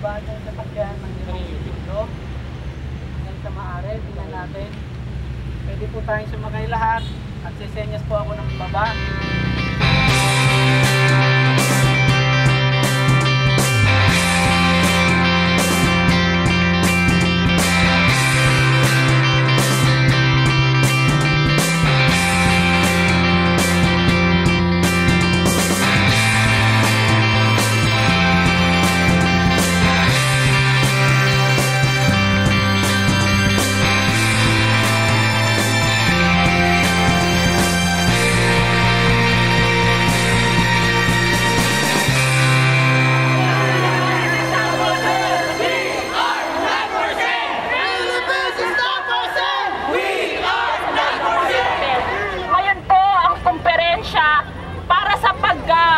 babaan ng sasakyan ng dito. Yan sa maaari, tingnan natin. Pwede po tayong sumakay lahat at sisenyas po ako ng baba.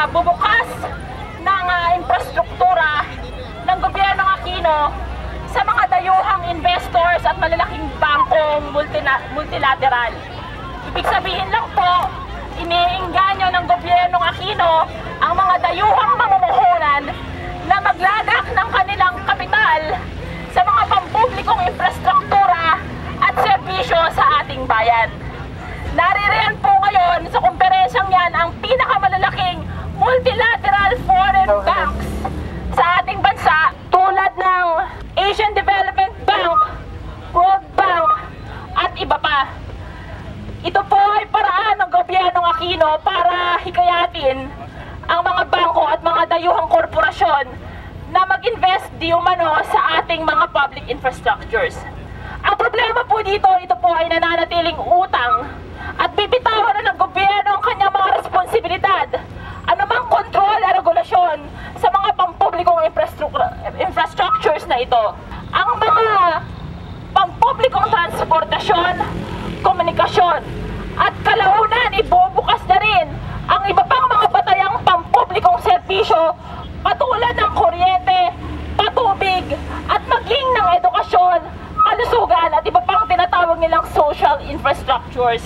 Bubukas ng infrastruktura ng gobyernong Aquino sa mga dayuhang investors at malalaking bangkong multilateral. Ibig sabihin lang po, iniingganyo ng gobyernong Aquino ang mga dayuhang mamumuhunan na magladak ng kanilang kapital sa mga pampublikong infrastruktura at serbisyo sa ating bayan. Naririyan po ngayon sa komperensyang yan ang pinakamalalaking multilateral foreign banks sa ating bansa tulad ng Asian Development Bank, World Bank at iba pa. Ito po ay paraan ng gobyernong Aquino para hikayatin ang mga bangko at mga dayuhang korporasyon na mag-invest di umano sa ating mga public infrastructures. Ang problema po dito, ito po ay nananatiling utang at bibitawan na ng gobyerno ang kanyang mga responsibilidad. Anumang kontrol at regulasyon sa mga pampublikong infrastructures na ito. Ang mga pampublikong transportasyon, komunikasyon, at kalaunan ibubukas na rin ang iba pang mga batayang pampublikong serbisyo patulad ng kuryente, patubig, at maging ng edukasyon, kalusugan, at iba pang tinatawag nilang social infrastructures.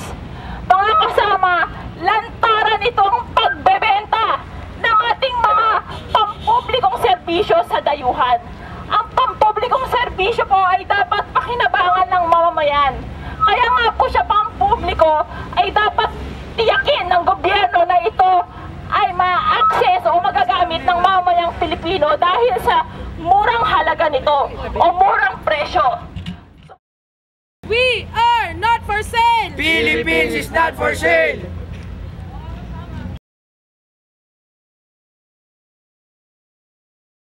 Mga kasama, lantaran itong pagbebenta ng ating mga pampublikong serbisyo sa dayuhan. Ang pampublikong serbisyo po ay dapat pakinabangan ng mamamayan. Kaya nga po siya pampubliko ay dapat tiyakin ng gobyerno na ito ay ma-access o magagamit ng mamamayang Pilipino dahil sa murang halaga nito o murang presyo. We are not for sale! Philippines is not for sale!